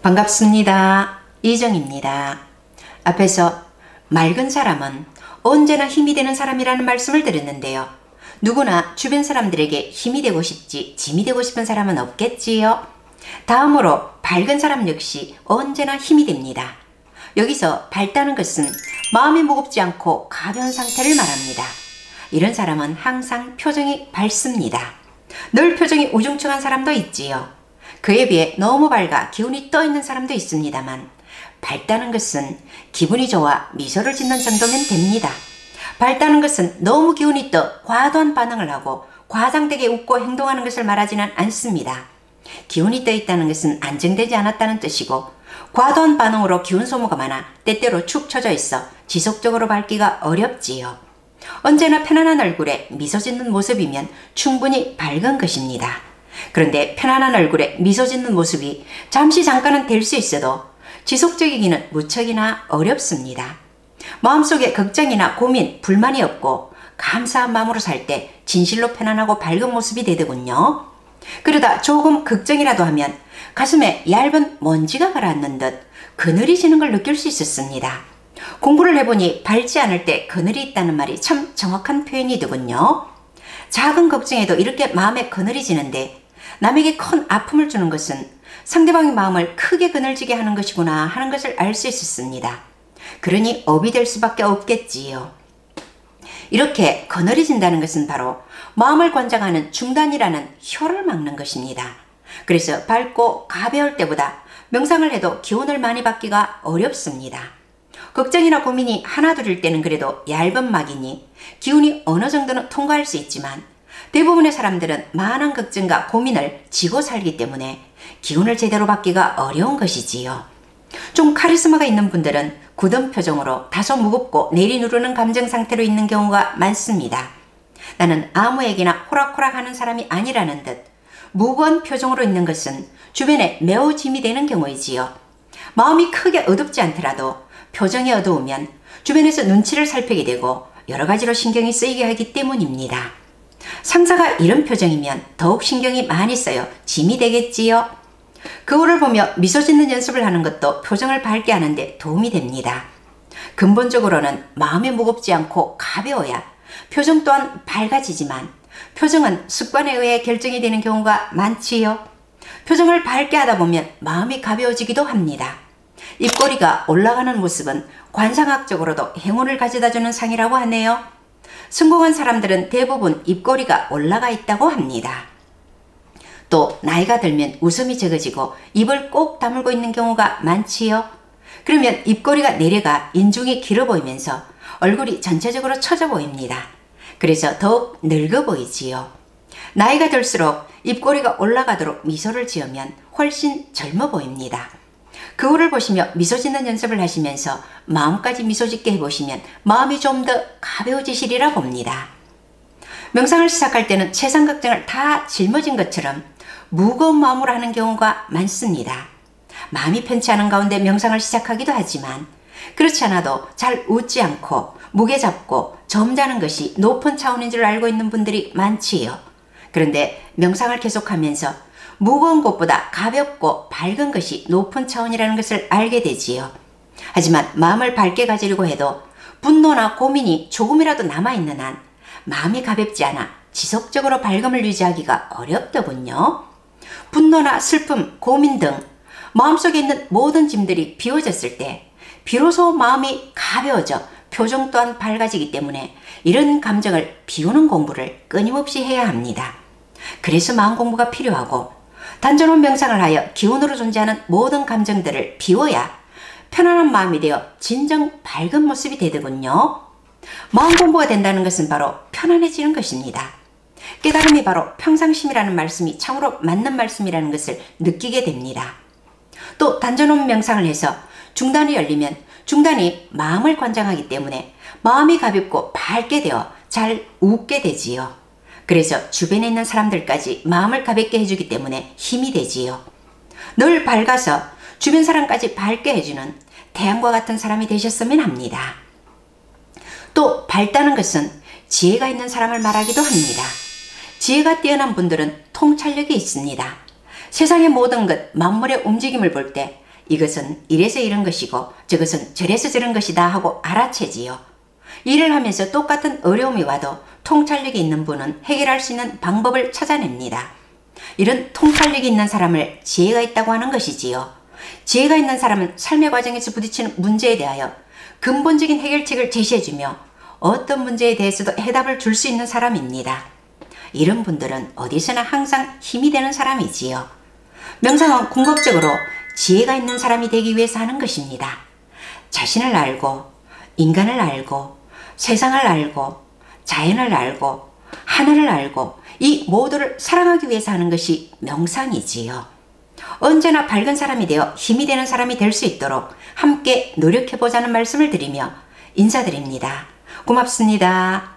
반갑습니다. 이정입니다. 앞에서 맑은 사람은 언제나 힘이 되는 사람이라는 말씀을 드렸는데요. 누구나 주변 사람들에게 힘이 되고 싶지 짐이 되고 싶은 사람은 없겠지요. 다음으로 밝은 사람 역시 언제나 힘이 됩니다. 여기서 밝다는 것은 마음이 무겁지 않고 가벼운 상태를 말합니다. 이런 사람은 항상 표정이 밝습니다. 늘 표정이 우중충한 사람도 있지요. 그에 비해 너무 밝아 기운이 떠있는 사람도 있습니다만 밝다는 것은 기분이 좋아 미소를 짓는 정도면 됩니다. 밝다는 것은 너무 기운이 떠 과도한 반응을 하고 과장되게 웃고 행동하는 것을 말하지는 않습니다. 기운이 떠 있다는 것은 안정되지 않았다는 뜻이고 과도한 반응으로 기운 소모가 많아 때때로 축 처져 있어 지속적으로 밝기가 어렵지요. 언제나 편안한 얼굴에 미소 짓는 모습이면 충분히 밝은 것입니다. 그런데 편안한 얼굴에 미소 짓는 모습이 잠깐은 될 수 있어도 지속적이기는 무척이나 어렵습니다. 마음속에 걱정이나 고민, 불만이 없고 감사한 마음으로 살 때 진실로 편안하고 밝은 모습이 되더군요. 그러다 조금 걱정이라도 하면 가슴에 얇은 먼지가 가라앉는 듯 그늘이 지는 걸 느낄 수 있었습니다. 공부를 해보니 밝지 않을 때 그늘이 있다는 말이 참 정확한 표현이더군요. 작은 걱정에도 이렇게 마음에 그늘이 지는데 남에게 큰 아픔을 주는 것은 상대방의 마음을 크게 그늘지게 하는 것이구나 하는 것을 알 수 있었습니다. 그러니 업이 될 수밖에 없겠지요. 이렇게 그늘이 진다는 것은 바로 마음을 관장하는 중단이라는 혀를 막는 것입니다. 그래서 밝고 가벼울 때보다 명상을 해도 기운을 많이 받기가 어렵습니다. 걱정이나 고민이 하나둘일 때는 그래도 얇은 막이니 기운이 어느 정도는 통과할 수 있지만 대부분의 사람들은 많은 걱정과 고민을 지고 살기 때문에 기운을 제대로 받기가 어려운 것이지요. 좀 카리스마가 있는 분들은 굳은 표정으로 다소 무겁고 내리누르는 감정 상태로 있는 경우가 많습니다. 나는 아무에게나 호락호락하는 사람이 아니라는 듯 무거운 표정으로 있는 것은 주변에 매우 짐이 되는 경우이지요. 마음이 크게 어둡지 않더라도 표정이 어두우면 주변에서 눈치를 살피게 되고 여러 가지로 신경이 쓰이게 하기 때문입니다. 상사가 이런 표정이면 더욱 신경이 많이 써요. 짐이 되겠지요. 거울을 보며 미소 짓는 연습을 하는 것도 표정을 밝게 하는데 도움이 됩니다. 근본적으로는 마음이 무겁지 않고 가벼워야 표정 또한 밝아지지만 표정은 습관에 의해 결정이 되는 경우가 많지요. 표정을 밝게 하다 보면 마음이 가벼워지기도 합니다. 입꼬리가 올라가는 모습은 관상학적으로도 행운을 가져다주는 상이라고 하네요. 성공한 사람들은 대부분 입꼬리가 올라가 있다고 합니다. 또 나이가 들면 웃음이 적어지고 입을 꼭 다물고 있는 경우가 많지요. 그러면 입꼬리가 내려가 인중이 길어 보이면서 얼굴이 전체적으로 처져 보입니다. 그래서 더욱 늙어 보이지요. 나이가 들수록 입꼬리가 올라가도록 미소를 지으면 훨씬 젊어 보입니다. 거울을 보시며 미소 짓는 연습을 하시면서 마음까지 미소 짓게 해보시면 마음이 좀 더 가벼워지시리라 봅니다. 명상을 시작할 때는 세상 걱정을 다 짊어진 것처럼 무거운 마음으로 하는 경우가 많습니다. 마음이 편치 않은 가운데 명상을 시작하기도 하지만 그렇지 않아도 잘 웃지 않고 무게 잡고 점잖은 것이 높은 차원인 줄 알고 있는 분들이 많지요. 그런데 명상을 계속하면서 무거운 것보다 가볍고 밝은 것이 높은 차원이라는 것을 알게 되지요. 하지만 마음을 밝게 가지려고 해도 분노나 고민이 조금이라도 남아있는 한 마음이 가볍지 않아 지속적으로 밝음을 유지하기가 어렵더군요. 분노나 슬픔, 고민 등 마음속에 있는 모든 짐들이 비워졌을 때 비로소 마음이 가벼워져 표정 또한 밝아지기 때문에 이런 감정을 비우는 공부를 끊임없이 해야 합니다. 그래서 마음 공부가 필요하고 단전원 명상을 하여 기운으로 존재하는 모든 감정들을 비워야 편안한 마음이 되어 진정 밝은 모습이 되더군요. 마음 공부가 된다는 것은 바로 편안해지는 것입니다. 깨달음이 바로 평상심이라는 말씀이 참으로 맞는 말씀이라는 것을 느끼게 됩니다. 또 단전원 명상을 해서 중단이 열리면 중단이 마음을 관장하기 때문에 마음이 가볍고 밝게 되어 잘 웃게 되지요. 그래서 주변에 있는 사람들까지 마음을 가볍게 해주기 때문에 힘이 되지요. 늘 밝아서 주변 사람까지 밝게 해주는 태양과 같은 사람이 되셨으면 합니다. 또 밝다는 것은 지혜가 있는 사람을 말하기도 합니다. 지혜가 뛰어난 분들은 통찰력이 있습니다. 세상의 모든 것, 만물의 움직임을 볼 때 이것은 이래서 이런 것이고 저것은 저래서 저런 것이다 하고 알아채지요. 일을 하면서 똑같은 어려움이 와도 통찰력이 있는 분은 해결할 수 있는 방법을 찾아냅니다. 이런 통찰력이 있는 사람을 지혜가 있다고 하는 것이지요. 지혜가 있는 사람은 삶의 과정에서 부딪히는 문제에 대하여 근본적인 해결책을 제시해주며 어떤 문제에 대해서도 해답을 줄 수 있는 사람입니다. 이런 분들은 어디서나 항상 힘이 되는 사람이지요. 명상은 궁극적으로 지혜가 있는 사람이 되기 위해서 하는 것입니다. 자신을 알고 인간을 알고 세상을 알고 자연을 알고 하늘을 알고 이 모두를 사랑하기 위해서 하는 것이 명상이지요. 언제나 밝은 사람이 되어 힘이 되는 사람이 될 수 있도록 함께 노력해보자는 말씀을 드리며 인사드립니다. 고맙습니다.